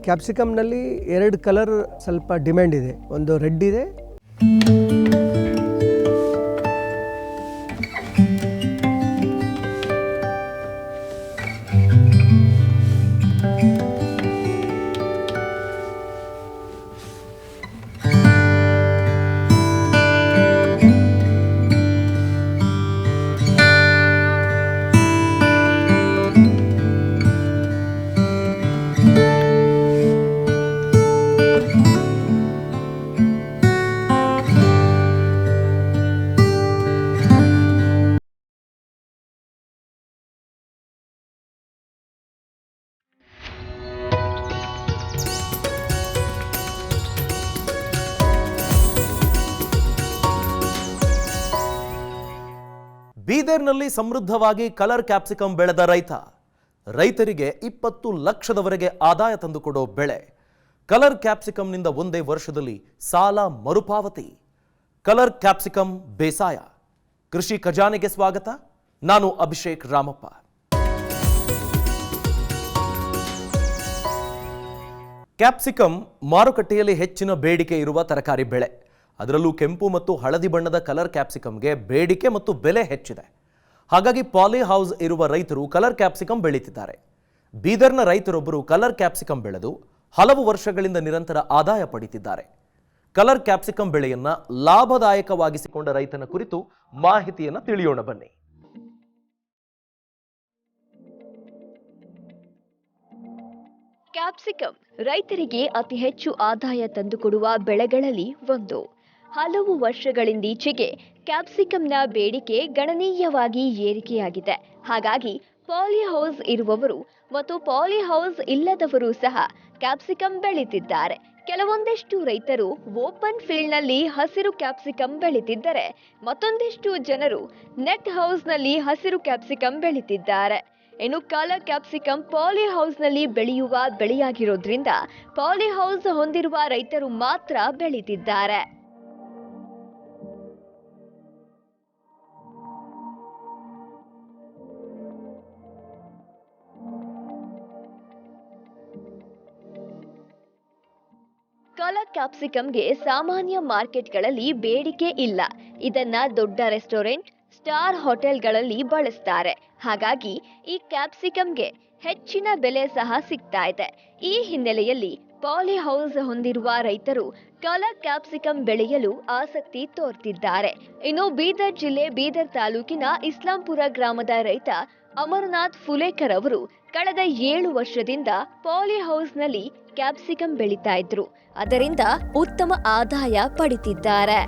ಕ್ಯಾಪ್ಸಿಕಮ್ನಲ್ಲಿ 2 colour ಸ್ವಲ್ಪ demand ಇದೆ. ಒಂದು ರೆಡ್ ಇದೆ, ಬೀದರ್ನಲ್ಲಿ ಸಮೃದ್ಧವಾಗಿ ಕಲರ್ ಕ್ಯಾಪ್ಸಿಕಮ್ ಬೆಳೆದ ರೈತರಿಗೆ 20 ಲಕ್ಷದವರೆಗೆ ಆದಾಯ ತಂದುಕೊಡೋ ಬೆಳೆ ಕಲರ್ ಕ್ಯಾಪ್ಸಿಕಮ್ನಿಂದ ಒಂದೇ ವರ್ಷದಲ್ಲಿ ಸಾಲ ಮರುಪಾವತಿ. ಕಲರ್ ಕ್ಯಾಪ್ಸಿಕಮ್ ಬೇಸಾಯ ಕೃಷಿ ಖಜಾನೆಗೆ ಸ್ವಾಗತ. ನಾನು ಅಭಿಷೇಕ್ ರಾಮಪ್ಪ. ಕ್ಯಾಪ್ಸಿಕಮ್ ಮಾರುಕಟ್ಟೆಯಲ್ಲಿ ಹೆಚ್ಚಿನ ಬೇಡಿಕೆ ಇರುವ ತರಕಾರಿ ಬೆಳೆ. ಅದರಲ್ಲೂ ಕೆಂಪು ಮತ್ತು ಹಳದಿ ಬಣ್ಣದ ಕಲರ್ ಕ್ಯಾಪ್ಸಿಕಮ್ಗೆ ಬೇಡಿಕೆ ಮತ್ತು ಬೆಲೆ ಹೆಚ್ಚಿದೆ. ಹಾಗಾಗಿ ಪಾಲಿ ಹೌಸ್ ಇರುವ ರೈತರು ಕಲರ್ ಕ್ಯಾಪ್ಸಿಕಮ್ ಬೆಳೀತಿದ್ದಾರೆ. ಬೀದರ್ನ ರೈತರೊಬ್ಬರು ಕಲರ್ ಕ್ಯಾಪ್ಸಿಕಮ್ ಬೆಳೆದು ಹಲವು ವರ್ಷಗಳಿಂದ ನಿರಂತರ ಆದಾಯ ಪಡೆಯುತ್ತಿದ್ದಾರೆ. ಕಲರ್ ಕ್ಯಾಪ್ಸಿಕಮ್ ಬೆಳೆಯನ್ನ ಲಾಭದಾಯಕವಾಗಿಸಿಕೊಂಡ ರೈತನ ಕುರಿತು ಮಾಹಿತಿಯನ್ನು ತಿಳಿಯೋಣ ಬನ್ನಿ. ಕ್ಯಾಪ್ಸಿಕಮ್ ರೈತರಿಗೆ ಅತಿ ಹೆಚ್ಚು ಆದಾಯ ತಂದುಕೊಡುವ ಬೆಳೆಗಳಲ್ಲಿ ಒಂದು. ಹಲವು ವರ್ಷಗಳಿಂದೀಚೆಗೆ ಕ್ಯಾಪ್ಸಿಕಮ್ನ ಬೇಡಿಕೆ ಗಣನೀಯವಾಗಿ ಏರಿಕೆಯಾಗಿದೆ. ಹಾಗಾಗಿ ಪಾಲಿಹೌಸ್ ಇರುವವರು ಮತ್ತು ಪಾಲಿಹೌಸ್ ಇಲ್ಲದವರು ಸಹ ಕ್ಯಾಪ್ಸಿಕಮ್ ಬೆಳೀತಿದ್ದಾರೆ. ಕೆಲವೊಂದಿಷ್ಟು ರೈತರು ಓಪನ್ ಫೀಲ್ಡ್ನಲ್ಲಿ ಹಸಿರು ಕ್ಯಾಪ್ಸಿಕಮ್ ಬೆಳೀತಿದ್ದರೆ, ಮತ್ತೊಂದಿಷ್ಟು ಜನರು ನೆಟ್ ಹೌಸ್ನಲ್ಲಿ ಹಸಿರು ಕ್ಯಾಪ್ಸಿಕಮ್ ಬೆಳೀತಿದ್ದಾರೆ. ಇನ್ನು ಕಲರ್ ಕ್ಯಾಪ್ಸಿಕಮ್ ಪಾಲಿಹೌಸ್ನಲ್ಲಿ ಬೆಳೆಯುವ ಬೆಳೆಯಾಗಿರೋದ್ರಿಂದ ಪಾಲಿಹೌಸ್ ಹೊಂದಿರುವ ರೈತರು ಮಾತ್ರ ಬೆಳೀತಿದ್ದಾರೆ. ಕಲರ್ ಕ್ಯಾಪ್ಸಿಕಮ್ಗೆ ಸಾಮಾನ್ಯ ಮಾರ್ಕೆಟ್ಗಳಲ್ಲಿ ಬೇಡಿಕೆ ಇಲ್ಲ. ಇದನ್ನ ದೊಡ್ಡ ರೆಸ್ಟೋರೆಂಟ್, ಸ್ಟಾರ್ ಹೋಟೆಲ್ಗಳಲ್ಲಿ ಬಳಸ್ತಾರೆ. ಹಾಗಾಗಿ ಈ ಕ್ಯಾಪ್ಸಿಕಮ್ಗೆ ಹೆಚ್ಚಿನ ಬೆಲೆ ಸಹ ಸಿಗ್ತಾ ಇದೆ. ಈ ಹಿನ್ನೆಲೆಯಲ್ಲಿ ಪಾಲಿಹೌಸ್ ಹೊಂದಿರುವ ರೈತರು ಕಲರ್ ಕ್ಯಾಪ್ಸಿಕಮ್ ಬೆಳೆಯಲು ಆಸಕ್ತಿ ತೋರ್ತಿದ್ದಾರೆ. ಇನ್ನು ಬೀದರ್ ಜಿಲ್ಲೆ ಬೀದರ್ ತಾಲೂಕಿನ ಇಸ್ಲಾಂಪುರ ಗ್ರಾಮದ ರೈತ ಅಮರನಾಥ್ ಫುಲೇಕರ್ ಅವರು ಕಳೆದ 7 ವರ್ಷದಿಂದ ಪಾಲಿಹೌಸ್ನಲ್ಲಿ ಕ್ಯಾಪ್ಸಿಕಮ್ ಬೆಳೀತಾ ಇದ್ರು. ಅದರಿಂದ ಉತ್ತಮ ಆದಾಯ ಪಡಿತಿದ್ದಾರೆ.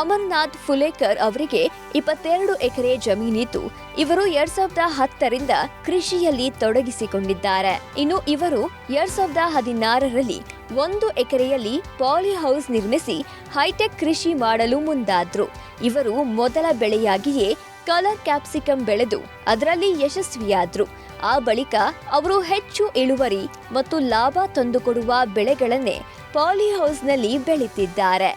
ಅಮರನಾಥ್ ಫುಲೇಕರ್ ಅವರಿಗೆ 22 ಎಕರೆ ಜಮೀನಿದ್ದು, ಇವರು 2010ರಿಂದ ಕೃಷಿಯಲ್ಲಿ ತೊಡಗಿಸಿಕೊಂಡಿದ್ದಾರೆ. ಇನ್ನು ಇವರು 2016ರಲ್ಲಿ 1 ಎಕರೆಯಲ್ಲಿ ಪಾಲಿಹೌಸ್ ನಿರ್ಮಿಸಿ ಹೈಟೆಕ್ ಕೃಷಿ ಮಾಡಲು ಮುಂದಾದ್ರು. ಇವರು ಮೊದಲ ಬೆಳೆಯಾಗಿಯೇ ಕಲರ್ ಕ್ಯಾಪ್ಸಿಕಮ್ ಬೆಳೆದು ಅದರಲ್ಲಿ ಯಶಸ್ವಿಯಾದ್ರು. ಆ ಬಳಿಕ ಅವರು ಹೆಚ್ಚು ಇಳುವರಿ ಮತ್ತು ಲಾಭ ತಂದುಕೊಡುವ ಬೆಳೆಗಳನ್ನೇ ಪಾಲಿಹೌಸ್ನಲ್ಲಿ ಬೆಳೀತಿದ್ದಾರೆ.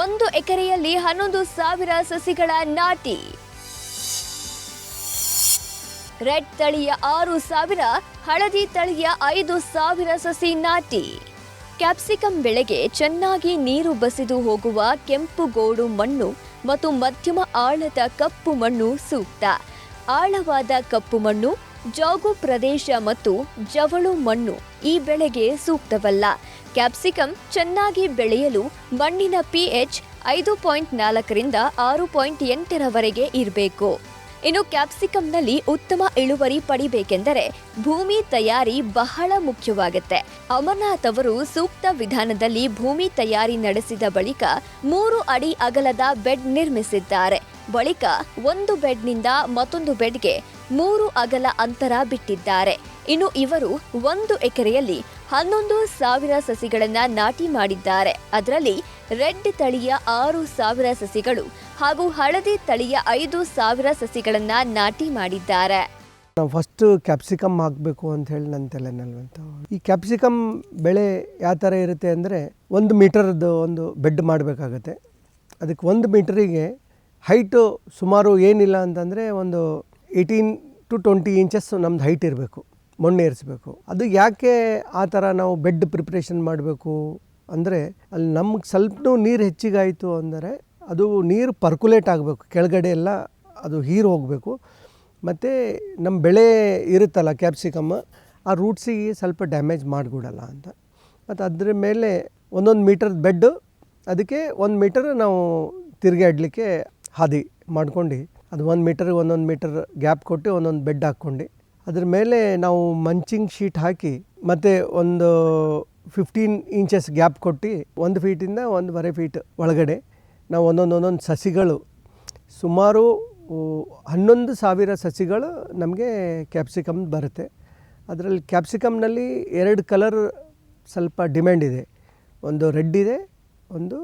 1 ಎಕರೆಯಲ್ಲಿ 11,000 ಸಸಿಗಳ ನಾಟಿ, ರೆಡ್ ತಳಿಯ 6,000, ಹಳದಿ ತಳಿಯ 5,000 ಸಸಿ ನಾಟಿ. ಕ್ಯಾಪ್ಸಿಕಮ್ ಬೆಳೆಗೆ ಚೆನ್ನಾಗಿ ನೀರು ಬಸಿದು ಹೋಗುವ ಕೆಂಪು ಗೋಡು ಮಣ್ಣು ಮತ್ತು ಮಧ್ಯಮ ಆಳದ ಕಪ್ಪು ಮಣ್ಣು ಸೂಕ್ತ. ಆಳವಾದ ಕಪ್ಪು ಮಣ್ಣು, ಜೌಗು ಪ್ರದೇಶ ಮತ್ತು ಜವಳು ಮಣ್ಣು ಈ ಬೆಳೆಗೆ ಸೂಕ್ತವಲ್ಲ. ಕ್ಯಾಪ್ಸಿಕಮ್ ಚೆನ್ನಾಗಿ ಬೆಳೆಯಲು ಮಣ್ಣಿನ pH 5.4ರಿಂದ 6.8ರವರೆಗೆ ಇರಬೇಕು. ಇನ್ನು ಕ್ಯಾಪ್ಸಿಕಮ್ನಲ್ಲಿ ಉತ್ತಮ ಇಳುವರಿ ಪಡಿಬೇಕೆಂದರೆ ಭೂಮಿ ತಯಾರಿ ಬಹಳ ಮುಖ್ಯವಾಗುತ್ತೆ. ಅಮರನಾಥ್ ಅವರು ಸೂಕ್ತ ವಿಧಾನದಲ್ಲಿ ಭೂಮಿ ತಯಾರಿ ನಡೆಸಿದ ಬಳಿಕ 3 ಅಡಿ ಅಗಲದ ಬೆಡ್ ನಿರ್ಮಿಸಿದ್ದಾರೆ. ಬಳಿಕ ಒಂದು ಬೆಡ್ನಿಂದ ಮತ್ತೊಂದು ಬೆಡ್ಗೆ 3 ಅಗಲ ಅಂತರ ಬಿಟ್ಟಿದ್ದಾರೆ. ಇನ್ನು ಇವರು 1 ಎಕರೆಯಲ್ಲಿ 11,000 ಸಸಿಗಳನ್ನ ನಾಟಿ ಮಾಡಿದ್ದಾರೆ. ಅದರಲ್ಲಿ ರೆಡ್ ತಳಿಯ 6,000 ಸಸಿಗಳು ಹಾಗೂ ಹಳದಿ ತಳಿಯ 5,000 ಸಸಿಗಳನ್ನ ನಾಟಿ ಮಾಡಿದ್ದಾರೆ. ನಾವು ಫಸ್ಟು ಕ್ಯಾಪ್ಸಿಕಮ್ ಹಾಕಬೇಕು ಅಂತ ಹೇಳಿ ನನ್ನ ತಲೆನಲ್ವಂತ. ಈ ಕ್ಯಾಪ್ಸಿಕಮ್ ಬೆಳೆ ಯಾವ ಥರ ಇರುತ್ತೆ ಅಂದರೆ 1 ಮೀಟರ್ದು ಒಂದು ಬೆಡ್ ಮಾಡಬೇಕಾಗತ್ತೆ. ಅದಕ್ಕೆ 1 ಮೀಟರಿಗೆ ಹೈಟು ಸುಮಾರು ಏನಿಲ್ಲ ಅಂತಂದರೆ ಒಂದು 18 to 20 ಇಂಚಸ್ ನಮ್ದು ಹೈಟ್ ಇರಬೇಕು, ಮಣ್ಣು ಏರಿಸಬೇಕು. ಅದು ಯಾಕೆ ಆ ಥರ ನಾವು ಬೆಡ್ ಪ್ರಿಪ್ರೇಷನ್ ಮಾಡಬೇಕು ಅಂದರೆ, ಅಲ್ಲಿ ನಮ್ಗೆ ಸ್ವಲ್ಪ ನೀರು ಹೆಚ್ಚಿಗಾಯಿತು ಅಂದರೆ ಅದು ನೀರು ಪರ್ಕುಲೇಟ್ ಆಗಬೇಕು, ಕೆಳಗಡೆ ಎಲ್ಲ ಅದು ಹೀರು ಹೋಗಬೇಕು. ಮತ್ತು ನಮ್ಮ ಬೆಳೆ ಇರುತ್ತಲ್ಲ ಕ್ಯಾಪ್ಸಿಕಮ್, ಆ ರೂಟ್ಸಿಗೆ ಸ್ವಲ್ಪ ಡ್ಯಾಮೇಜ್ ಮಾಡಿಕೊಡಲ್ಲ ಅಂತ. ಮತ್ತು ಅದ್ರ ಮೇಲೆ 1 ಮೀಟರ್ ಬೆಡ್ಡು, ಅದಕ್ಕೆ 1 ಮೀಟರ್ ನಾವು ತಿರುಗಾಡಲಿಕ್ಕೆ ಹಾದಿ ಮಾಡ್ಕೊಂಡು, ಅದು 1 ಮೀಟರ್ಗೆ 1 ಮೀಟರ್ ಗ್ಯಾಪ್ ಕೊಟ್ಟು ಒಂದೊಂದು ಬೆಡ್ ಹಾಕ್ಕೊಂಡು, ಅದ್ರ ಮೇಲೆ ನಾವು ಮಂಚಿಂಗ್ ಶೀಟ್ ಹಾಕಿ ಮತ್ತು ಒಂದು 15 ಇಂಚಸ್ ಗ್ಯಾಪ್ ಕೊಟ್ಟು 1 ಫೀಟಿಂದ 1.5 ಫೀಟ್ ಒಳಗಡೆ ನಾವು ಒಂದೊಂದು ಸಸಿಗಳು, ಸುಮಾರು 11,000 ಸಸಿಗಳು ನಮಗೆ ಕ್ಯಾಪ್ಸಿಕಮ್ ಬರುತ್ತೆ. ಅದರಲ್ಲಿ ಕ್ಯಾಪ್ಸಿಕಮ್ನಲ್ಲಿ 2 ಕಲರ್ ಸ್ವಲ್ಪ ಡಿಮ್ಯಾಂಡ್ ಇದೆ. ಒಂದು ರೆಡ್ ಇದೆ, ಒಂದು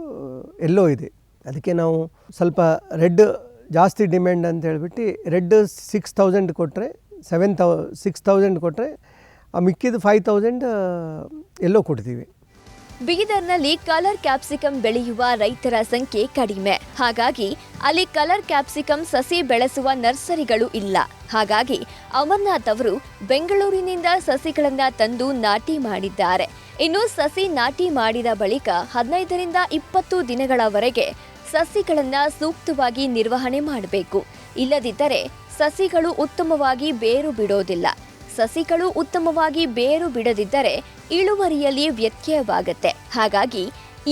ಯೆಲ್ಲೋ ಇದೆ. ಅದಕ್ಕೆ ನಾವು ಸ್ವಲ್ಪ ರೆಡ್ ಜಾಸ್ತಿ ಡಿಮ್ಯಾಂಡ್ ಅಂತ ಹೇಳ್ಬಿಟ್ಟು ರೆಡ್ 6,000 ಕೊಟ್ಟರೆ 6,000 ಕೊಟ್ಟರೆ ಆ ಮಿಕ್ಕಿದ 5,000 ಯೆಲ್ಲೋ ಕೊಡ್ತೀವಿ. ಬೀದರ್ನಲ್ಲಿ ಕಲರ್ ಕ್ಯಾಪ್ಸಿಕಮ್ ಬೆಳೆಯುವ ರೈತರ ಸಂಖ್ಯೆ ಕಡಿಮೆ. ಹಾಗಾಗಿ ಅಲ್ಲಿ ಕಲರ್ ಕ್ಯಾಪ್ಸಿಕಮ್ ಸಸಿ ಬೆಳೆಸುವ ನರ್ಸರಿಗಳು ಇಲ್ಲ. ಹಾಗಾಗಿ ಅಮರ್ನಾಥ್ ಅವರು ಬೆಂಗಳೂರಿನಿಂದ ಸಸಿಗಳನ್ನ ತಂದು ನಾಟಿ ಮಾಡಿದ್ದಾರೆ. ಇನ್ನು ಸಸಿ ನಾಟಿ ಮಾಡಿದ ಬಳಿಕ 15ರಿಂದ 20 ದಿನಗಳವರೆಗೆ ಸಸಿಗಳನ್ನ ಸೂಕ್ತವಾಗಿ ನಿರ್ವಹಣೆ ಮಾಡಬೇಕು. ಇಲ್ಲದಿದ್ದರೆ ಸಸಿಗಳು ಉತ್ತಮವಾಗಿ ಬೇರು ಬಿಡೋದಿಲ್ಲ. ಸಸಿಗಳು ಉತ್ತಮವಾಗಿ ಬೇರು ಬಿಡದಿದ್ದರೆ ಇಳುವರಿಯಲ್ಲಿ ವ್ಯತ್ಯಯವಾಗುತ್ತೆ. ಹಾಗಾಗಿ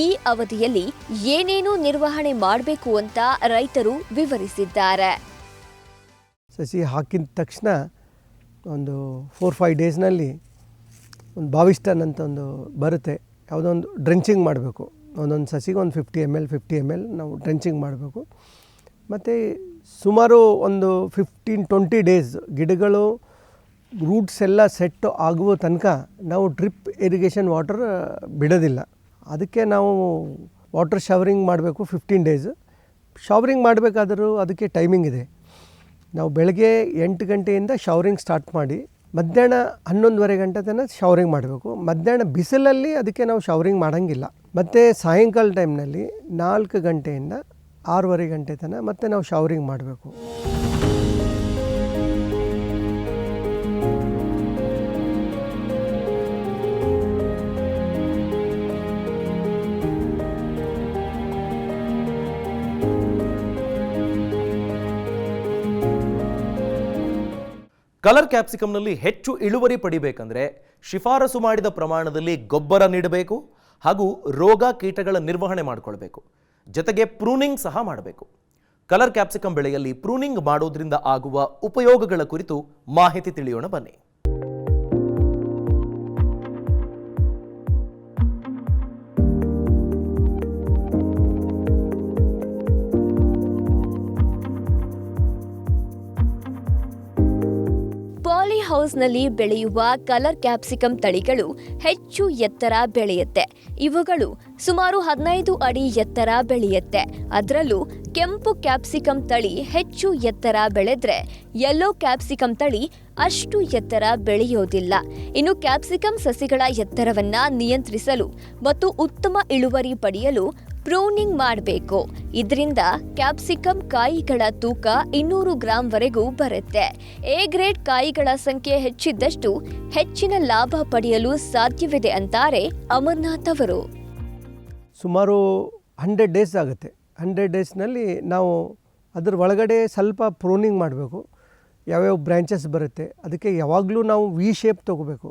ಈ ಅವಧಿಯಲ್ಲಿ ಏನೇನು ನಿರ್ವಹಣೆ ಮಾಡಬೇಕು ಅಂತ ರೈತರು ವಿವರಿಸಿದ್ದಾರೆ. ಸಸಿ ಹಾಕಿದ ತಕ್ಷಣ ಒಂದು 4-5 ಡೇಸ್ನಲ್ಲಿ ಒಂದು ಬಾವಿಸ್ಟನ್ ಅಂತ ಒಂದು ಬರುತ್ತೆ, ಯಾವುದೋ ಒಂದು ಡ್ರೆಂಚಿಂಗ್ ಮಾಡಬೇಕು. ಒಂದೊಂದು ಸಸಿಗೆ ಒಂದು 50 ml ನಾವು ಡ್ರೆಂಚಿಂಗ್ ಮಾಡಬೇಕು. ಮತ್ತು ಸುಮಾರು ಒಂದು 15-20 ಡೇಸ್ ಗಿಡಗಳು ರೂಟ್ಸ್ ಎಲ್ಲ ಸೆಟ್ ಆಗುವ ತನಕ ನಾವು ಡ್ರಿಪ್ ಇರಿಗೇಷನ್ ವಾಟರ್ ಬಿಡೋದಿಲ್ಲ. ಅದಕ್ಕೆ ನಾವು ವಾಟರ್ ಶವರಿಂಗ್ ಮಾಡಬೇಕು 15 ಡೇಸ್. ಶವರಿಂಗ್ ಮಾಡಬೇಕಾದರೂ ಅದಕ್ಕೆ ಟೈಮಿಂಗ್ ಇದೆ. ನಾವು ಬೆಳಗ್ಗೆ 8 ಗಂಟೆಯಿಂದ ಶವರಿಂಗ್ ಸ್ಟಾರ್ಟ್ ಮಾಡಿ ಮಧ್ಯಾಹ್ನ 11:30 ಗಂಟೆ ತನಕ ಶವರಿಂಗ್ ಮಾಡಬೇಕು. ಮಧ್ಯಾಹ್ನ ಬಿಸಿಲಲ್ಲಿ ಅದಕ್ಕೆ ನಾವು ಶವರಿಂಗ್ ಮಾಡೋಂಗಿಲ್ಲ. ಮತ್ತು ಸಾಯಂಕಾಲ ಟೈಮ್ನಲ್ಲಿ 4 ಗಂಟೆಯಿಂದ 6:30 ಗಂಟೆ ತನಕ ಮತ್ತೆ ನಾವು ಶವರಿಂಗ್ ಮಾಡಬೇಕು. ಕಲರ್ ಕ್ಯಾಪ್ಸಿಕಮ್ನಲ್ಲಿ ಹೆಚ್ಚು ಇಳುವರಿ ಪಡಿಬೇಕಂದ್ರೆ ಶಿಫಾರಸು ಮಾಡಿದ ಪ್ರಮಾಣದಲ್ಲಿ ಗೊಬ್ಬರ ನೀಡಬೇಕು ಹಾಗೂ ರೋಗ ಕೀಟಗಳ ನಿರ್ವಹಣೆ ಮಾಡಿಕೊಳ್ಬೇಕು. ಜೊತೆಗೆ ಪ್ರೂನಿಂಗ್ ಸಹ ಮಾಡಬೇಕು. ಕಲರ್ ಕ್ಯಾಪ್ಸಿಕಮ್ ಬೆಳೆಯಲ್ಲಿ ಪ್ರೂನಿಂಗ್ ಮಾಡೋದ್ರಿಂದ ಆಗುವ ಉಪಯೋಗಗಳ ಕುರಿತು ಮಾಹಿತಿ ತಿಳಿಯೋಣ ಬನ್ನಿ. ಹೌಸ್ನಲ್ಲಿ ಬೆಳೆಯುವ ಕಲರ್ ಕ್ಯಾಪ್ಸಿಕಮ್ ತಳಿಗಳು ಹೆಚ್ಚು ಎತ್ತರ ಬೆಳೆಯುತ್ತೆ. ಇವುಗಳು ಸುಮಾರು 15 ಅಡಿ ಎತ್ತರ ಬೆಳೆಯುತ್ತೆ. ಅದರಲ್ಲೂ ಕೆಂಪು ಕ್ಯಾಪ್ಸಿಕಮ್ ತಳಿ ಹೆಚ್ಚು ಎತ್ತರ ಬೆಳೆದ್ರೆ ಯೆಲ್ಲೋ ಕ್ಯಾಪ್ಸಿಕಮ್ ತಳಿ ಅಷ್ಟು ಎತ್ತರ ಬೆಳೆಯೋದಿಲ್ಲ. ಇನ್ನು ಕ್ಯಾಪ್ಸಿಕಮ್ ಸಸಿಗಳ ಎತ್ತರವನ್ನ ನಿಯಂತ್ರಿಸಲು ಮತ್ತು ಉತ್ತಮ ಇಳುವರಿ ಪಡೆಯಲು ಪ್ರೂನಿಂಗ್ ಮಾಡಬೇಕು. ಇದರಿಂದ ಕ್ಯಾಪ್ಸಿಕಮ್ ಕಾಯಿಗಳ ತೂಕ 200 ಗ್ರಾಂವರೆಗೂ ಬರುತ್ತೆ. ಎ ಗ್ರೇಡ್ ಕಾಯಿಗಳ ಸಂಖ್ಯೆ ಹೆಚ್ಚಿದ್ದಷ್ಟು ಹೆಚ್ಚಿನ ಲಾಭ ಪಡೆಯಲು ಸಾಧ್ಯವಿದೆ ಅಂತಾರೆ ಅಮರ್ನಾಥ್ ಅವರು. ಸುಮಾರು 100 ಡೇಸ್ ಆಗುತ್ತೆ. 100 ಡೇಸ್ನಲ್ಲಿ ನಾವು ಅದರ ಒಳಗಡೆ ಸ್ವಲ್ಪ ಪ್ರೂನಿಂಗ್ ಮಾಡಬೇಕು. ಯಾವ್ಯಾವ ಬ್ರ್ಯಾಂಚಸ್ ಬರುತ್ತೆ ಅದಕ್ಕೆ ಯಾವಾಗಲೂ ನಾವು ವಿ ಶೇಪ್ ತೊಗೋಬೇಕು.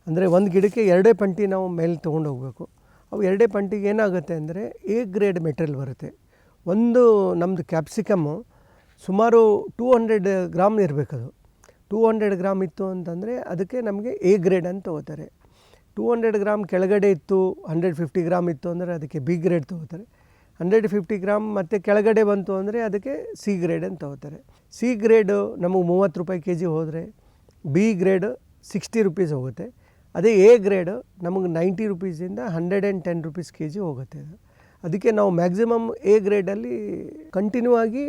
ಅಂದರೆ ಒಂದು ಗಿಡಕ್ಕೆ 2 ಪಂಟಿ ನಾವು ಮೇಲೆ ತೊಗೊಂಡು ಹೋಗಬೇಕು. ಅವು 2 ಪಂಟಿಗೆ ಏನಾಗುತ್ತೆ ಅಂದರೆ ಎ ಗ್ರೇಡ್ ಮೆಟೀರಿಯಲ್ ಬರುತ್ತೆ. ಒಂದು ನಮ್ಮದು ಕ್ಯಾಪ್ಸಿಕಮ್ಮು ಸುಮಾರು 200 ಗ್ರಾಮ್ ಇರಬೇಕದು. 200 ಗ್ರಾಮ್ ಇತ್ತು ಅಂತಂದರೆ ಅದಕ್ಕೆ ನಮಗೆ ಎ ಗ್ರೇಡ್ ಅಂತ ತೊಗೋತಾರೆ. 200 ಗ್ರಾಮ್ ಕೆಳಗಡೆ ಇತ್ತು, 150 ಗ್ರಾಮ್ ಇತ್ತು ಅಂದರೆ ಅದಕ್ಕೆ ಬಿ ಗ್ರೇಡ್ ತೊಗೋತಾರೆ. 150 ಗ್ರಾಮ್ ಮತ್ತು ಕೆಳಗಡೆ ಬಂತು ಅಂದರೆ ಅದಕ್ಕೆ ಸಿ ಗ್ರೇಡ್ ಅಂತ ತೊಗೋತಾರೆ. ಸಿ ಗ್ರೇಡು ನಮಗೆ 30 ರೂಪಾಯಿ ಕೆ ಜಿ ಹೋದರೆ ಬಿ ಗ್ರೇಡ್ 60 ರೂಪೀಸ್ ಹೋಗುತ್ತೆ. ಅದೇ ಎ ಗ್ರೇಡ್ ನಮಗೆ 90 ರೂಪೀಸಿಂದ 110 ರೂಪೀಸ್ ಕೆ ಜಿ ಹೋಗುತ್ತೆ. ಅದಕ್ಕೆ ನಾವು ಮ್ಯಾಕ್ಸಿಮಮ್ ಎ ಗ್ರೇಡಲ್ಲಿ ಕಂಟಿನ್ಯೂ ಆಗಿ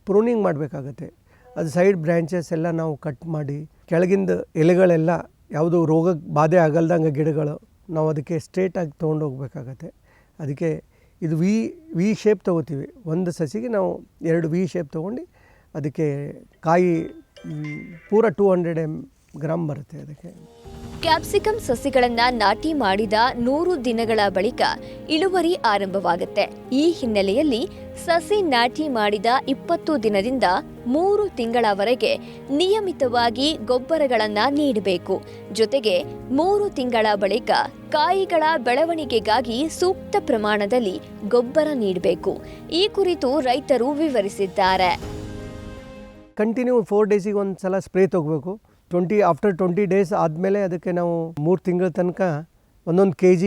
ಪ್ರೂನಿಂಗ್ ಮಾಡಬೇಕಾಗತ್ತೆ. ಅದು ಸೈಡ್ ಬ್ರ್ಯಾಂಚಸ್ ಎಲ್ಲ ನಾವು ಕಟ್ ಮಾಡಿ ಕೆಳಗಿಂದ ಎಲೆಗಳೆಲ್ಲ ಯಾವುದು ರೋಗಕ್ಕೆ ಬಾಧೆ ಆಗಲ್ದಂಗೆ ಗಿಡಗಳು ನಾವು ಅದಕ್ಕೆ ಸ್ಟ್ರೇಟಾಗಿ ತೊಗೊಂಡು ಹೋಗ್ಬೇಕಾಗತ್ತೆ. ಅದಕ್ಕೆ ಇದು ವಿ ಶೇಪ್ ತೊಗೋತೀವಿ. ಒಂದು ಸಸಿಗೆ ನಾವು 2 ವಿ ಶೇಪ್ ತೊಗೊಂಡು ಅದಕ್ಕೆ ಕಾಯಿ ಪೂರ 200 ಗ್ರಾಮ್ ಬರುತ್ತೆ ಅದಕ್ಕೆ. ಕ್ಯಾಪ್ಸಿಕಮ್ ಸಸಿಗಳನ್ನು ನಾಟಿ ಮಾಡಿದ 100 ದಿನಗಳ ಬಳಿಕ ಇಳುವರಿ ಆರಂಭವಾಗುತ್ತೆ. ಈ ಹಿನ್ನೆಲೆಯಲ್ಲಿ ಸಸಿ ನಾಟಿ ಮಾಡಿದ 20 ದಿನದಿಂದ 3 ತಿಂಗಳವರೆಗೆ ನಿಯಮಿತವಾಗಿ ಗೊಬ್ಬರಗಳನ್ನು ನೀಡಬೇಕು. ಜೊತೆಗೆ 3 ತಿಂಗಳ ಬಳಿಕ ಕಾಯಿಗಳ ಬೆಳವಣಿಗೆಗಾಗಿ ಸೂಕ್ತ ಪ್ರಮಾಣದಲ್ಲಿ ಗೊಬ್ಬರ ನೀಡಬೇಕು. ಈ ಕುರಿತು ರೈತರು ವಿವರಿಸಿದ್ದಾರೆ. ಕಂಟಿನ್ಯೂ 4 ಡೇಸಿಗೆ ಒಂದು ಸಲ ಸ್ಪ್ರೇ ತೊಗೋಬೇಕು. ಆಫ್ಟರ್ 20 ಡೇಸ್ ಆದಮೇಲೆ ಅದಕ್ಕೆ ನಾವು 3 ತಿಂಗಳ ತನಕ 1 kg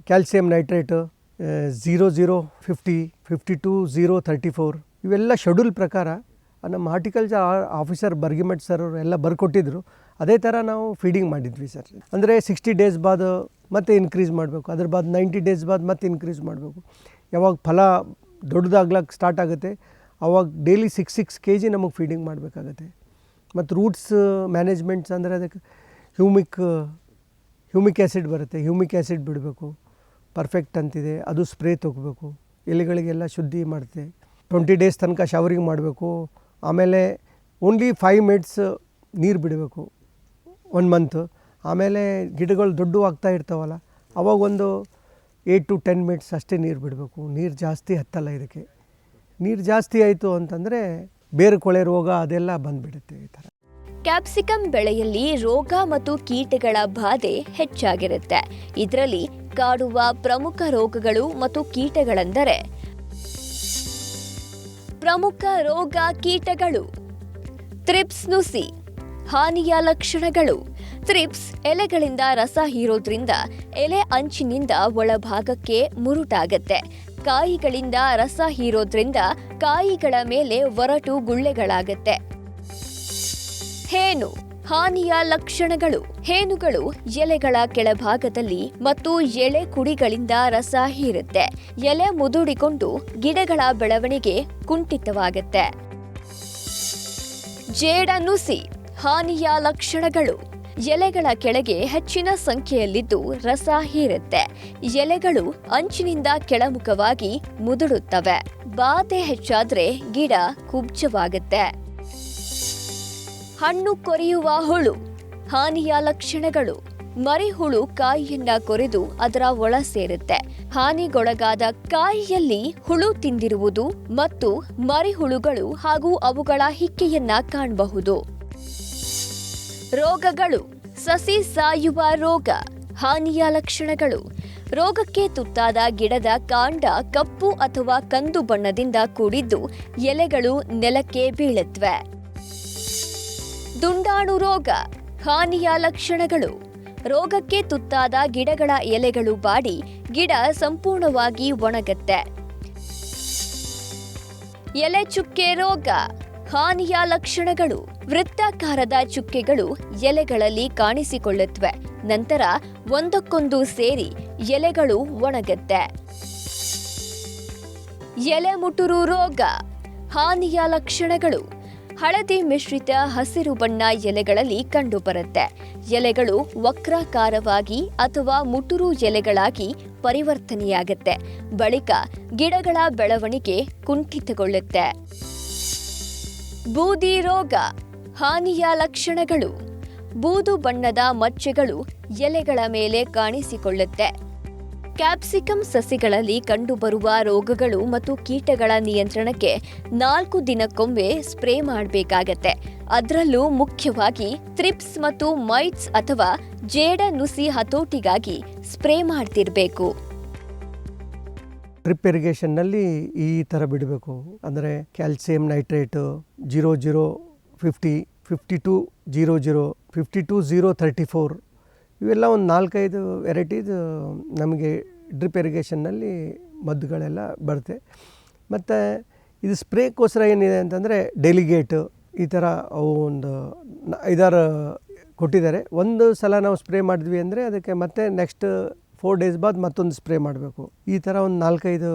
ಕ್ಯಾಲ್ಸಿಯಂ ನೈಟ್ರೇಟು 0050, 52-034 ಇವೆಲ್ಲ ಶೆಡ್ಯೂಲ್ ಪ್ರಕಾರ ನಮ್ಮ ಹಾರ್ಟಿಕಲ್ಚರ್ ಆಫೀಸರ್ ಬರ್ಗಿಮಠ್ ಸರ್ ಅವರು ಎಲ್ಲ ಬರ್ಕೊಟ್ಟಿದ್ರು. ಅದೇ ಥರ ನಾವು ಫೀಡಿಂಗ್ ಮಾಡಿದ್ವಿ ಸರ್. ಅಂದರೆ 60 ಡೇಸ್ ಬಾದ್ ಮತ್ತೆ ಇನ್ಕ್ರೀಸ್ ಮಾಡಬೇಕು, ಅದ್ರ ಬಾದ್ 90 ಡೇಸ್ ಬಾದ್ ಮತ್ತೆ ಇನ್ಕ್ರೀಸ್ ಮಾಡಬೇಕು. ಯಾವಾಗ ಫಲ ದೊಡ್ಡದಾಗ್ಲಕ್ಕೆ ಸ್ಟಾರ್ಟ್ ಆಗುತ್ತೆ ಆವಾಗ ಡೈಲಿ 6 kg ನಮಗೆ ಫೀಡಿಂಗ್ ಮಾಡಬೇಕಾಗತ್ತೆ. ಮತ್ತು ರೂಟ್ಸ್ ಮ್ಯಾನೇಜ್ಮೆಂಟ್ಸ್ ಅಂದರೆ ಅದಕ್ಕೆ ಹ್ಯೂಮಿಕ್ ಆ್ಯಸಿಡ್ ಬರುತ್ತೆ, ಹ್ಯೂಮಿಕ್ ಆ್ಯಸಿಡ್ ಬಿಡಬೇಕು. ಪರ್ಫೆಕ್ಟ್ ಅಂತಿದೆ, ಅದು ಸ್ಪ್ರೇ ತೊಗೋಬೇಕು. ಎಲೆಗಳಿಗೆಲ್ಲ ಶುದ್ಧಿ ಮಾಡುತ್ತೆ. 20 ಡೇಸ್ ತನಕ ಶವರಿಂಗ್ ಮಾಡಬೇಕು. ಆಮೇಲೆ ಓನ್ಲಿ 5 ಮಿನಿಟ್ಸ್ ನೀರು ಬಿಡಬೇಕು 1 ಮಂತ್. ಆಮೇಲೆ ಗಿಡಗಳು ದೊಡ್ಡವಾಗ್ತಾ ಇರ್ತಾವಲ್ಲ ಅವಾಗ ಒಂದು 8 to 10 ಮಿನಿಟ್ಸ್ ಅಷ್ಟೇ ನೀರು ಬಿಡಬೇಕು. ನೀರು ಜಾಸ್ತಿ ಹತ್ತಲ್ಲ ಇದಕ್ಕೆ. ನೀರು ಜಾಸ್ತಿ ಆಯಿತು ಅಂತಂದರೆ ಬೇರು ಕೊಳೆ ರೋಗ ಅದೆಲ್ಲ ಬಂದುಬಿಡುತ್ತೆ ಈ ಥರ. ಕ್ಯಾಪ್ಸಿಕಮ್ ಬೆಳೆಯಲ್ಲಿ ರೋಗ ಮತ್ತು ಕೀಟಗಳ ಬಾಧೆ ಹೆಚ್ಚಾಗಿರುತ್ತೆ. ಇದರಲ್ಲಿ ಕಾಡುವ ಪ್ರಮುಖ ರೋಗಗಳು ಮತ್ತು ಕೀಟಗಳೆಂದರೆ ಪ್ರಮುಖ ರೋಗ ಕೀಟಗಳು ಥ್ರಿಪ್ಸ್ ನುಸಿ. ಹಾನಿಯ ಲಕ್ಷಣಗಳು: ಥ್ರಿಪ್ಸ್ ಎಲೆಗಳಿಂದ ರಸ ಹೀರೋದ್ರಿಂದ ಎಲೆ ಅಂಚಿನಿಂದ ಒಳಭಾಗಕ್ಕೆ ಮುರುಟಾಗತ್ತೆ. ಕಾಯಿಗಳಿಂದ ರಸ ಹೀರೋದ್ರಿಂದ ಕಾಯಿಗಳ ಮೇಲೆ ಒರಟು ಗುಳ್ಳೆಗಳಾಗತ್ತೆ. ಹೇನು. ಹಾನಿಯ ಲಕ್ಷಣಗಳು: ಹೇನುಗಳು ಎಲೆಗಳ ಕೆಳಭಾಗದಲ್ಲಿ ಮತ್ತು ಎಳೆ ಕುಡಿಗಳಿಂದ ರಸ ಹೀರುತ್ತೆ. ಎಲೆ ಮುದುಡಿಕೊಂಡು ಗಿಡಗಳ ಬೆಳವಣಿಗೆ ಕುಂಠಿತವಾಗುತ್ತೆ. ಜೇಡ ನುಸಿ. ಹಾನಿಯ ಲಕ್ಷಣಗಳು: ಎಲೆಗಳ ಕೆಳಗೆ ಹೆಚ್ಚಿನ ಸಂಖ್ಯೆಯಲ್ಲಿದ್ದು ರಸ ಹೀರುತ್ತೆ. ಎಲೆಗಳು ಅಂಚಿನಿಂದ ಕೆಳಮುಖವಾಗಿ ಮುದುಡುತ್ತವೆ. ಬಾಧೆ ಹೆಚ್ಚಾದ್ರೆ ಗಿಡ ಕುಬ್ಜವಾಗುತ್ತೆ. ಹಣ್ಣು ಕೊರೆಯುವ ಹುಳು. ಹಾನಿಯ ಲಕ್ಷಣಗಳು: ಮರಿಹುಳು ಕಾಯಿಯನ್ನ ಕೊರೆದು ಅದರ ಒಳ ಸೇರುತ್ತೆ. ಹಾನಿಗೊಳಗಾದ ಕಾಯಿಯಲ್ಲಿ ಹುಳು ತಿಂದಿರುವುದು ಮತ್ತು ಮರಿಹುಳುಗಳು ಹಾಗೂ ಅವುಗಳ ಹಿಕ್ಕೆಯನ್ನ ಕಾಣಬಹುದು. ರೋಗಗಳು. ಸಸಿ ಸಾಯುವ ರೋಗ. ಹಾನಿಯ ಲಕ್ಷಣಗಳು: ರೋಗಕ್ಕೆ ತುತ್ತಾದ ಗಿಡದ ಕಾಂಡ ಕಪ್ಪು ಅಥವಾ ಕಂದು ಬಣ್ಣದಿಂದ ಕೂಡಿದ್ದು ಎಲೆಗಳು ನೆಲಕ್ಕೆ ಬೀಳುತ್ತವೆ. ದುಂಡಾಣು ರೋಗ. ಹಾನಿಯ ಲಕ್ಷಣಗಳು: ರೋಗಕ್ಕೆ ತುತ್ತಾದ ಗಿಡಗಳ ಎಲೆಗಳು ಬಾಡಿ ಗಿಡ ಸಂಪೂರ್ಣವಾಗಿ ಒಣಗತ್ತೆ. ಎಲೆ ಚುಕ್ಕೆ ರೋಗ. ಹಾನಿಯ ಲಕ್ಷಣಗಳು: ವೃತ್ತಾಕಾರದ ಚುಕ್ಕೆಗಳು ಎಲೆಗಳಲ್ಲಿ ಕಾಣಿಸಿಕೊಳ್ಳುತ್ತವೆ. ನಂತರ ಒಂದಕ್ಕೊಂದು ಸೇರಿ ಎಲೆಗಳು ಒಣಗತ್ತೆ. ಎಲೆ ಮುಟುರು ರೋಗ. ಹಾನಿಯ ಲಕ್ಷಣಗಳು: ಹಳದಿ ಮಿಶ್ರಿತ ಹಸಿರು ಬಣ್ಣ ಎಲೆಗಳಲ್ಲಿ ಕಂಡುಬರುತ್ತೆ. ಎಲೆಗಳು ವಕ್ರಾಕಾರವಾಗಿ ಅಥವಾ ಮುಟುರು ಎಲೆಗಳಾಗಿ ಪರಿವರ್ತನೆಯಾಗುತ್ತೆ. ಬಳಿಕ ಗಿಡಗಳ ಬೆಳವಣಿಗೆ ಕುಂಠಿತಗೊಳ್ಳುತ್ತೆ. ಬೂದಿ ರೋಗ. ಹಾನಿಯ ಲಕ್ಷಣಗಳು: ಬೂದು ಬಣ್ಣದ ಮಚ್ಚೆಗಳು ಎಲೆಗಳ ಮೇಲೆ ಕಾಣಿಸಿಕೊಳ್ಳುತ್ತೆ. ಕ್ಯಾಪ್ಸಿಕಮ್ ಸಸಿಗಳಲ್ಲಿ ಕಂಡುಬರುವ ರೋಗಗಳು ಮತ್ತು ಕೀಟಗಳ ನಿಯಂತ್ರಣಕ್ಕೆ 4 ದಿನಕ್ಕೊಮ್ಮೆ ಸ್ಪ್ರೇ ಮಾಡಬೇಕಾಗತ್ತೆ. ಅದರಲ್ಲೂ ಮುಖ್ಯವಾಗಿ ಥ್ರಿಪ್ಸ್ ಮತ್ತು ಮೈಟ್ಸ್ ಅಥವಾ ಜೇಡ ನುಸಿ ಹತೋಟಿಗಾಗಿ ಸ್ಪ್ರೇ ಮಾಡ್ತಿರ್ಬೇಕು. ಡ್ರಿಪ್ ಇರಿಗೇಷನ್ನಲ್ಲಿ ಈ ಥರ ಬಿಡಬೇಕು. ಅಂದರೆ ಕ್ಯಾಲ್ಸಿಯಂ ನೈಟ್ರೇಟು 0050, 52-00, 52-034 ಇವೆಲ್ಲ ಒಂದು 4-5 ವೆರೈಟೀಸ್ ನಮಗೆ ಡ್ರಿಪ್ ಇರಿಗೇಷನ್ನಲ್ಲಿ ಮದ್ದುಗಳೆಲ್ಲ ಬರುತ್ತೆ. ಮತ್ತು ಇದು ಸ್ಪ್ರೇಗೋಸ್ಕರ ಏನಿದೆ ಅಂತಂದರೆ ಡೆಲಿಗೇಟು ಈ ಥರ ಅವು ಒಂದು 5-6 ಕೊಟ್ಟಿದ್ದಾರೆ. ಒಂದು ಸಲ ನಾವು ಸ್ಪ್ರೇ ಮಾಡಿದ್ವಿ ಅಂದರೆ ಅದಕ್ಕೆ ಮತ್ತೆ ನೆಕ್ಸ್ಟ್ 4 ಡೇಸ್ ಬಾದ್ ಮತ್ತೊಂದು ಸ್ಪ್ರೇ ಮಾಡಬೇಕು. ಈ ಥರ ಒಂದು 4-5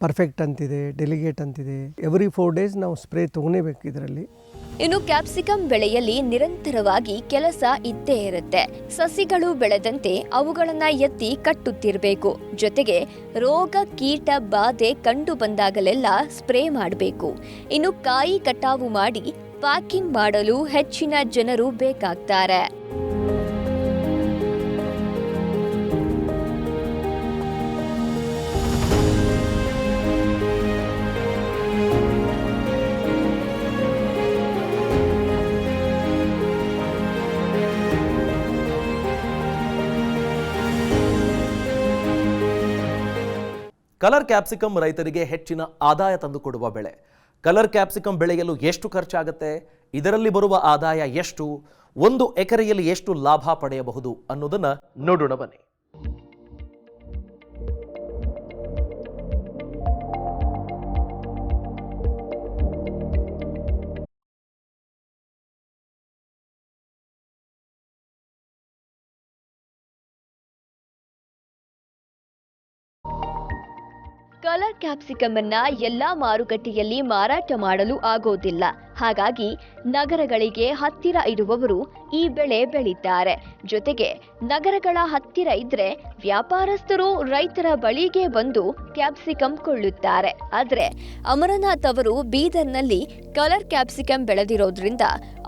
ಪರ್ಫೆಕ್ಟ್ ಅಂತಿದೆ, ಡೆಲಿಗೇಟ್ ಅಂತಿದೆ. ಎವ್ರಿ 4 ಡೇಸ್ ನಾವು ಸ್ಪ್ರೇ ತೊಗೊಳ್ಳೇಬೇಕು ಇದರಲ್ಲಿ. ಇನ್ನು ಕ್ಯಾಪ್ಸಿಕಮ್ ಬೆಳೆಯಲ್ಲಿ ನಿರಂತರವಾಗಿ ಕೆಲಸ ಇದ್ದೇ ಇರುತ್ತೆ. ಸಸಿಗಳು ಬೆಳೆದಂತೆ ಅವುಗಳನ್ನ ಎತ್ತಿ ಕಟ್ಟುತ್ತಿರಬೇಕು. ಜೊತೆಗೆ ರೋಗ ಕೀಟ ಬಾಧೆ ಕಂಡು ಬಂದಾಗಲೆಲ್ಲ ಸ್ಪ್ರೇ ಮಾಡಬೇಕು. ಇನ್ನು ಕಾಯಿ ಕಟಾವು ಮಾಡಿ ಪ್ಯಾಕಿಂಗ್ ಮಾಡಲು ಹೆಚ್ಚಿನ ಜನರು ಬೇಕಾಗ್ತಾರೆ. ಕಲರ್ ಕ್ಯಾಪ್ಸಿಕಮ್ ರೈತರಿಗೆ ಹೆಚ್ಚಿನ ಆದಾಯ ತಂದುಕೊಡುವ ಬೆಳೆ. ಕಲರ್ ಕ್ಯಾಪ್ಸಿಕಮ್ ಬೆಳೆಯಲು ಎಷ್ಟು ಖರ್ಚಾಗುತ್ತೆ, ಇದರಲ್ಲಿ ಬರುವ ಆದಾಯ ಎಷ್ಟು, 1 ಎಕರೆಯಲ್ಲಿ ಎಷ್ಟು ಲಾಭ ಪಡೆಯಬಹುದು ಅನ್ನೋದನ್ನ ನೋಡೋಣ ಬನ್ನಿ. ಕಲರ್ ಕ್ಯಾಪ್ಸಿಕಮ್ ಅನ್ನ ಎಲ್ಲಾ ಮಾರುಕಟ್ಟೆಯಲ್ಲಿ ಮಾರಾಟ ಮಾಡಲು ಆಗೋದಿಲ್ಲ. ಹಾಗಾಗಿ ನಗರಗಳಿಗೆ ಹತ್ತಿರ ಇರುವವರು ಈ ಬೆಳೆ ಬೆಳೀತಾರೆ. ಜೊತೆಗೆ ನಗರಗಳ ಹತ್ತಿರ ಇದ್ರೆ ವ್ಯಾಪಾರಸ್ಥರು ರೈತರ ಬಳಿಗೆ ಬಂದು ಕ್ಯಾಪ್ಸಿಕಮ್ ಕೊಳ್ಳುತ್ತಾರೆ. ಆದ್ರೆ ಅಮರನಾಥ್ ಅವರು ಬೀದರ್ನಲ್ಲಿ ಕಲರ್ ಕ್ಯಾಪ್ಸಿಕಮ್ ಬೆಳೆದಿರೋದ್ರಿಂದ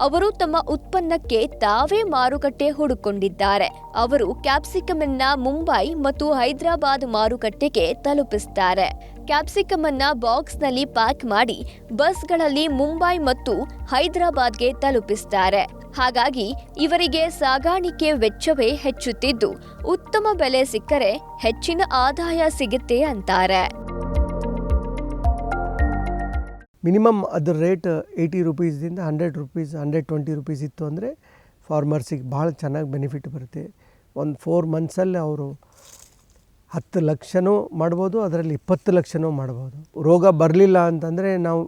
ಅವರು ತಮ್ಮ ಉತ್ಪನ್ನಕ್ಕೆ ತಾವೇ ಮಾರುಕಟ್ಟೆ ಹುಡುಕೊಂಡಿದ್ದಾರೆ. ಅವರು ಕ್ಯಾಪ್ಸಿಕಮ್ ಅನ್ನ ಮುಂಬೈ ಮತ್ತು ಹೈದರಾಬಾದ್ ಮಾರುಕಟ್ಟೆಗೆ ತಲುಪಿಸುತ್ತಾರೆ. ಕ್ಯಾಪ್ಸಿಕಮ್ ಅನ್ನ ಬಾಕ್ಸ್ ನಲ್ಲಿ ಪ್ಯಾಕ್ ಮಾಡಿ ಬಸ್ಗಳಲ್ಲಿ ಮುಂಬೈ ಮತ್ತು ಹೈದರಾಬಾದ್ಗೆ ತಲುಪಿಸುತ್ತಾರೆ. ಹಾಗಾಗಿ ಇವರಿಗೆ ಸಾಗಾಣಿಕೆ ವೆಚ್ಚವೇ ಹೆಚ್ಚುತ್ತಿದ್ದು ಉತ್ತಮ ಬೆಲೆ ಸಿಕ್ಕರೆ ಹೆಚ್ಚಿನ ಆದಾಯ ಸಿಗುತ್ತೆ ಅಂತಾರೆ. ಮಿನಿಮಮ್ ಅದರ ರೇಟ್ 80 ರೂಪೀಸಿಂದ 100 ರೂಪೀಸ್ 120 ರೂಪೀಸ್ ಇತ್ತು ಅಂದರೆ ಫಾರ್ಮರ್ಸಿಗೆ ಭಾಳ ಚೆನ್ನಾಗಿ ಬೆನಿಫಿಟ್ ಬರುತ್ತೆ. ಒಂದು 4 ಮಂತ್ಸಲ್ಲಿ ಅವರು 10 ಲಕ್ಷನೂ ಮಾಡ್ಬೋದು, ಅದರಲ್ಲಿ 20 ಲಕ್ಷನೂ ಮಾಡ್ಬೋದು. ರೋಗ ಬರಲಿಲ್ಲ ಅಂತಂದರೆ ನಾವು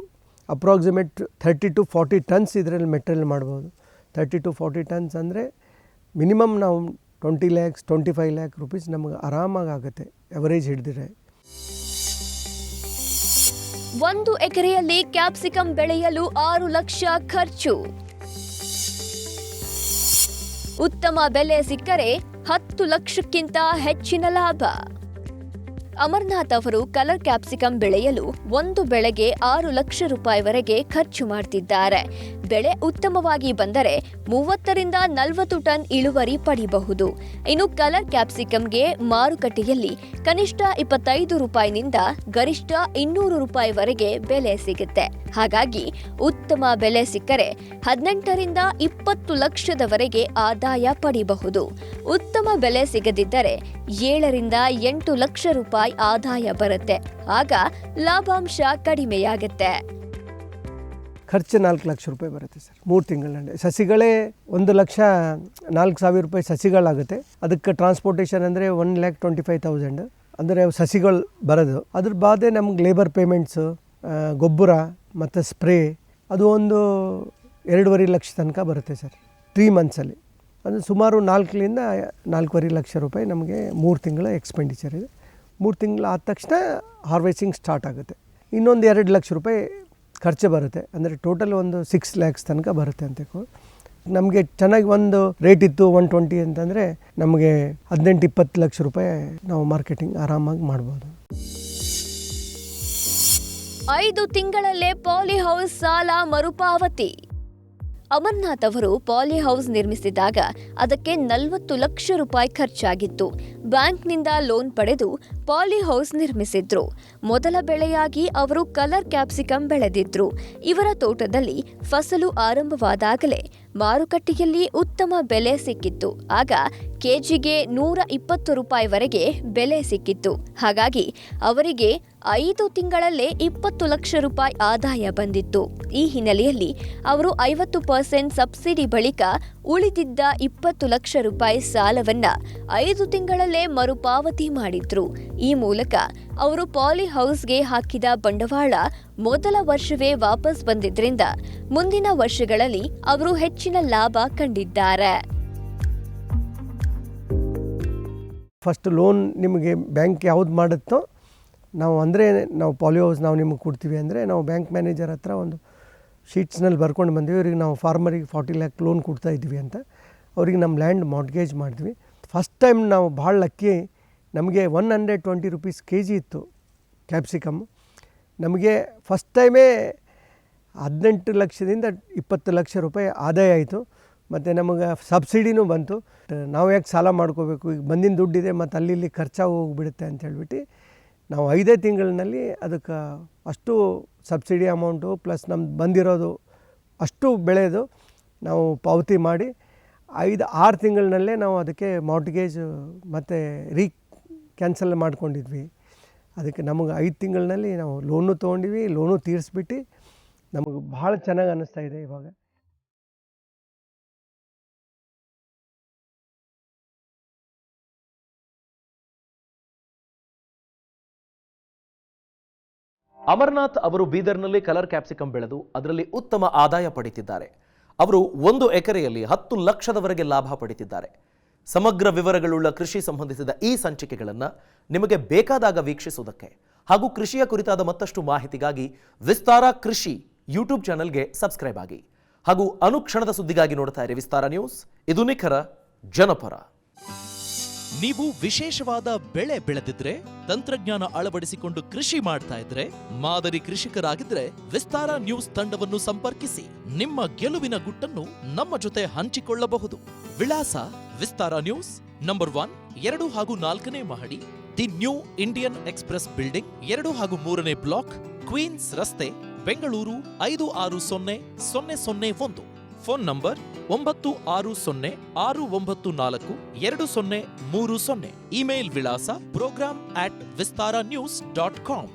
ಅಪ್ರಾಕ್ಸಿಮೇಟ್ 30 to 40 ಟನ್ಸ್ ಇದರಲ್ಲಿ ಮೆಟೀರಿಯಲ್ ಮಾಡ್ಬೋದು. 30 to 40 ಟನ್ಸ್ ಅಂದರೆ ಮಿನಿಮಮ್ ನಾವು 20 lakhs 25 lakh ರೂಪೀಸ್ ನಮಗೆ ಆರಾಮಾಗಿ ಆಗುತ್ತೆ ಎವರೇಜ್ ಹಿಡಿದಿರೆ. 1 ಎಕರೆಯಲ್ಲಿ ಕ್ಯಾಪ್ಸಿಕಮ್ ಬೆಳೆಯಲು 6 ಲಕ್ಷ ಖರ್ಚು. ಉತ್ತಮ ಬೆಲೆ ಸಿಕ್ಕರೆ 10 ಲಕ್ಷಕ್ಕಿಂತ ಹೆಚ್ಚಿನ ಲಾಭ. ಅಮರನಾಥ್ ಅವರು ಕಲರ್ ಕ್ಯಾಪ್ಸಿಕಮ್ ಬೆಳೆಯಲು ಒಂದು ಬೆಳೆಗೆ 6 ಲಕ್ಷ ರೂಪಾಯಿವರೆಗೆ ಖರ್ಚು ಮಾಡ್ತಿದ್ದಾರೆ. ಬೆಳೆ ಉತ್ತಮವಾಗಿ ಬಂದರೆ 30 ರಿಂದ 40 ಟನ್ ಇಳುವರಿ ಪಡೆಯಬಹುದು. ಇನ್ನು ಕಲರ್ ಕ್ಯಾಪ್ಸಿಕಮ್ಗೆ ಮಾರುಕಟ್ಟೆಯಲ್ಲಿ ಕನಿಷ್ಠ 25 ರೂಪಾಯಿನಿಂದ ಗರಿಷ್ಠ 200 ರೂಪಾಯಿವರೆಗೆ ಬೆಲೆ ಸಿಗುತ್ತೆ. ಹಾಗಾಗಿ ಉತ್ತಮ ಬೆಲೆ ಸಿಕ್ಕರೆ 18 ರಿಂದ 20 ಲಕ್ಷದವರೆಗೆ ಆದಾಯ ಪಡೆಯಬಹುದು. ಉತ್ತಮ ಬೆಲೆ ಸಿಗದಿದ್ದರೆ 7 ರಿಂದ 8 ಲಕ್ಷ ರೂಪಾಯಿ ಆದಾಯ ಬರುತ್ತೆ. ಆಗ ಲಾಭಾಂಶ ಕಡಿಮೆಯಾಗುತ್ತೆ. ಖರ್ಚು 4 ಲಕ್ಷ ರೂಪಾಯಿ ಬರುತ್ತೆ ಸರ್ 3 ತಿಂಗಳಲ್ಲಿ. ಸಸಿಗಳೇ 1,04,000 ರೂಪಾಯಿ ಸಸಿಗಳಾಗುತ್ತೆ. ಅದಕ್ಕೆ ಟ್ರಾನ್ಸ್ಪೋರ್ಟೇಷನ್ ಅಂದರೆ 1,25,000 ಅಂದರೆ ಸಸಿಗಳು ಬರೋದು. ಅದ್ರ ಬಾದೆ ನಮ್ಗೆ ಲೇಬರ್ ಪೇಮೆಂಟ್ಸು, ಗೊಬ್ಬರ ಮತ್ತು ಸ್ಪ್ರೇ ಅದು ಒಂದು 2.5 ಲಕ್ಷ ತನಕ ಬರುತ್ತೆ ಸರ್ 3 ಮಂತ್ಸಲ್ಲಿ. ಅದು ಸುಮಾರು 4 ರಿಂದ 4.5 ಲಕ್ಷ ರೂಪಾಯಿ ನಮಗೆ 3 ತಿಂಗಳ ಎಕ್ಸ್ಪೆಂಡಿಚರ್ ಇದೆ. 3 ತಿಂಗಳು ಆದ ತಕ್ಷಣ ಹಾರ್ವೆಸ್ಟಿಂಗ್ ಸ್ಟಾರ್ಟ್ ಆಗುತ್ತೆ. ಇನ್ನೊಂದು 2 ಲಕ್ಷ ರೂಪಾಯಿ ಖರ್ಚು ಬರುತ್ತೆ. ಅಂದರೆ ಟೋಟಲ್ ಒಂದು 6 lakhs ತನಕ ಬರುತ್ತೆ ಅಂತ. ನಮಗೆ ಚೆನ್ನಾಗಿ ಒಂದು ರೇಟ್ ಇತ್ತು 120 ಅಂತಂದರೆ ನಮಗೆ 18-20 ಲಕ್ಷ ರೂಪಾಯಿ ನಾವು ಮಾರ್ಕೆಟಿಂಗ್ ಆರಾಮಾಗಿ ಮಾಡ್ಬೋದು. 5 ತಿಂಗಳಲ್ಲೇ ಪಾಲಿ ಹೌಸ್ ಸಾಲ ಮರುಪಾವತಿ. ಅಮರನಾಥ್ ಅವರು ಪಾಲಿ ಹೌಸ್ ನಿರ್ಮಿಸಿದಾಗ ಅದಕ್ಕೆ 40 ಲಕ್ಷ ರೂಪಾಯಿ ಖರ್ಚಾಗಿತ್ತು. ಬ್ಯಾಂಕ್ನಿಂದ ಲೋನ್ ಪಡೆದು ಪಾಲಿ ಹೌಸ್ ನಿರ್ಮಿಸಿದ್ರು. ಮೊದಲ ಬೆಳೆಯಾಗಿ ಅವರು ಕಲರ್ ಕ್ಯಾಪ್ಸಿಕಮ್ ಬೆಳೆದಿದ್ರು. ಇವರ ತೋಟದಲ್ಲಿ ಫಸಲು ಆರಂಭವಾದಾಗಲೇ ಮಾರುಕಟ್ಟೆಯಲ್ಲಿ ಉತ್ತಮ ಬೆಲೆ ಸಿಕ್ಕಿತ್ತು. ಆಗ ಕೆಜಿಗೆ 120 ರೂಪಾಯಿವರೆಗೆ ಬೆಲೆ ಸಿಕ್ಕಿತ್ತು. ಹಾಗಾಗಿ ಅವರಿಗೆ 5 ತಿಂಗಳಲ್ಲೇ 20 ಲಕ್ಷ ರೂಪಾಯಿ ಆದಾಯ ಬಂದಿತ್ತು. ಈ ಹಿನ್ನೆಲೆಯಲ್ಲಿ ಅವರು 50% ಸಬ್ಸಿಡಿ ಬಳಿಕ ಉಳಿದಿದ್ದ 20 ಲಕ್ಷ ರೂಪಾಯಿ ಸಾಲವನ್ನ 5 ತಿಂಗಳಲ್ಲೇ ಮರುಪಾವತಿ ಮಾಡಿದ್ರು. ಈ ಮೂಲಕ ಅವರು ಪಾಲಿ ಹೌಸ್ಗೆ ಹಾಕಿದ ಬಂಡವಾಳ ಮೊದಲ ವರ್ಷವೇ ವಾಪಸ್ ಬಂದಿದ್ರಿಂದ ಮುಂದಿನ ವರ್ಷಗಳಲ್ಲಿ ಅವರು ಹೆಚ್ಚಿನ ಲಾಭ ಕಂಡಿದ್ದಾರೆ. ಫಸ್ಟ್ ಲೋನ್ ನಿಮಗೆ ಬ್ಯಾಂಕ್ ಯಾವ್ದು ಮಾಡುತ್ತೋ ನಾವು ಅಂದರೆ ನಾವು ಪಾಲಿ ಹೌಸ್ ನಾವು ನಿಮಗೆ ಕೊಡ್ತೀವಿ ಅಂದರೆ ನಾವು ಬ್ಯಾಂಕ್ ಮ್ಯಾನೇಜರ್ ಹತ್ರ ಒಂದು ಶೀಟ್ಸ್ನಲ್ಲಿ ಬರ್ಕೊಂಡು ಬಂದ್ವಿ. ಇವ್ರಿಗೆ ನಾವು ಫಾರ್ಮರಿಗೆ 40 lakh ಲೋನ್ ಕೊಡ್ತಾಯಿದ್ವಿ ಅಂತ. ಅವ್ರಿಗೆ ನಮ್ಮ ಲ್ಯಾಂಡ್ ಮಾರ್ಟ್ಗೇಜ್ ಮಾಡಿದ್ವಿ. ಫಸ್ಟ್ ಟೈಮ್ ನಾವು ಭಾಳ ಲಕ್ಕಿ, ನಮಗೆ 120 rupees kg ಇತ್ತು ಕ್ಯಾಪ್ಸಿಕಮ್. ನಮಗೆ ಫಸ್ಟ್ ಟೈಮೇ 18 ಲಕ್ಷದಿಂದ 20 ಲಕ್ಷ ರೂಪಾಯಿ ಆದಾಯ ಆಯಿತು. ಮತ್ತು ನಮಗೆ ಸಬ್ಸಿಡಿನೂ ಬಂತು. ನಾವು ಯಾಕೆ ಸಾಲ ಮಾಡ್ಕೋಬೇಕು, ಈಗ ಬಂದಿನ ದುಡ್ಡಿದೆ ಮತ್ತು ಅಲ್ಲಿ ಇಲ್ಲಿ ಖರ್ಚಾಗಿ ಹೋಗಿಬಿಡುತ್ತೆ ಅಂತ ಹೇಳ್ಬಿಟ್ಟು ನಾವು 5 ತಿಂಗಳಿನಲ್ಲಿ ಅದಕ್ಕೆ ಅಷ್ಟು ಸಬ್ಸಿಡಿ ಅಮೌಂಟು ಪ್ಲಸ್ ನಮ್ದು ಬಂದಿರೋದು ಅಷ್ಟು ಬೆಳೆದು ನಾವು ಪಾವತಿ ಮಾಡಿ 5-6 ತಿಂಗಳಿನಲ್ಲೇ ನಾವು ಅದಕ್ಕೆ ಮಾರ್ಟ್ಗೇಜ್ ಮತ್ತು ಕ್ಯಾನ್ಸಲ್ ಮಾಡ್ಕೊಂಡಿದ್ವಿ. ಅದಕ್ಕೆ ನಮಗೆ 5 ತಿಂಗಳಿನಲ್ಲಿ ನಾವು ಲೋನು ತೊಗೊಂಡಿವಿ, ಲೋನು ತೀರಿಸ್ಬಿಟ್ಟು ನಮಗೆ ಭಾಳ ಚೆನ್ನಾಗಿ ಅನ್ನಿಸ್ತಾ ಇದೆ ಇವಾಗ. ಅಮರ್ನಾಥ್ ಅವರು ಬೀದರ್ನಲ್ಲಿ ಕಲರ್ ಕ್ಯಾಪ್ಸಿಕಮ್ ಬೆಳೆದು ಅದರಲ್ಲಿ ಉತ್ತಮ ಆದಾಯ ಪಡೆದಿದ್ದಾರೆ. ಅವರು 1 ಎಕರೆಯಲ್ಲಿ 10 ಲಕ್ಷದವರೆಗೆ ಲಾಭ ಪಡೆದಿದ್ದಾರೆ. ಸಮಗ್ರ ವಿವರಗಳುಳ್ಳ ಕೃಷಿ ಸಂಬಂಧಿಸಿದ ಈ ಸಂಚಿಕೆಗಳನ್ನು ನಿಮಗೆ ಬೇಕಾದಾಗ ವೀಕ್ಷಿಸುವುದಕ್ಕೆ ಹಾಗೂ ಕೃಷಿಯ ಕುರಿತಾದ ಮತ್ತಷ್ಟು ಮಾಹಿತಿಗಾಗಿ ವಿಸ್ತಾರ ಕೃಷಿ ಯೂಟ್ಯೂಬ್ ಚಾನೆಲ್ಗೆ ಸಬ್ಸ್ಕ್ರೈಬ್ ಆಗಿ ಹಾಗೂ ಅನುಕ್ಷಣದ ಸುದ್ದಿಗಾಗಿ ನೋಡ್ತಾ ಇರಿ ವಿಸ್ತಾರ ನ್ಯೂಸ್. ಇದು ನಿಖರ ಜನಪರ. ನೀವು ವಿಶೇಷವಾದ ಬೆಳೆ ಬೆಳೆದಿದ್ರೆ, ತಂತ್ರಜ್ಞಾನ ಅಳವಡಿಸಿಕೊಂಡು ಕೃಷಿ ಮಾಡ್ತಾ ಇದ್ರೆ, ಮಾದರಿ ಕೃಷಿಕರಾಗಿದ್ರೆ ವಿಸ್ತಾರ ನ್ಯೂಸ್ ತಂಡವನ್ನು ಸಂಪರ್ಕಿಸಿ ನಿಮ್ಮ ಗೆಲುವಿನ ಗುಟ್ಟನ್ನು ನಮ್ಮ ಜೊತೆ ಹಂಚಿಕೊಳ್ಳಬಹುದು. ವಿಳಾಸ ವಿಸ್ತಾರ ನ್ಯೂಸ್, ನಂಬರ್ 1, 2 ಹಾಗೂ 4ನೇ ಮಹಡಿ, the new Indian express building, 2 ಹಾಗೂ 3ನೇ ಬ್ಲಾಕ್, ಕ್ವೀನ್ಸ್ ರಸ್ತೆ, ಬೆಂಗಳೂರು 560001. Phone number 9606942030. ಇಮೇಲ್ ವಿಳಾಸ program@vistaranews.com.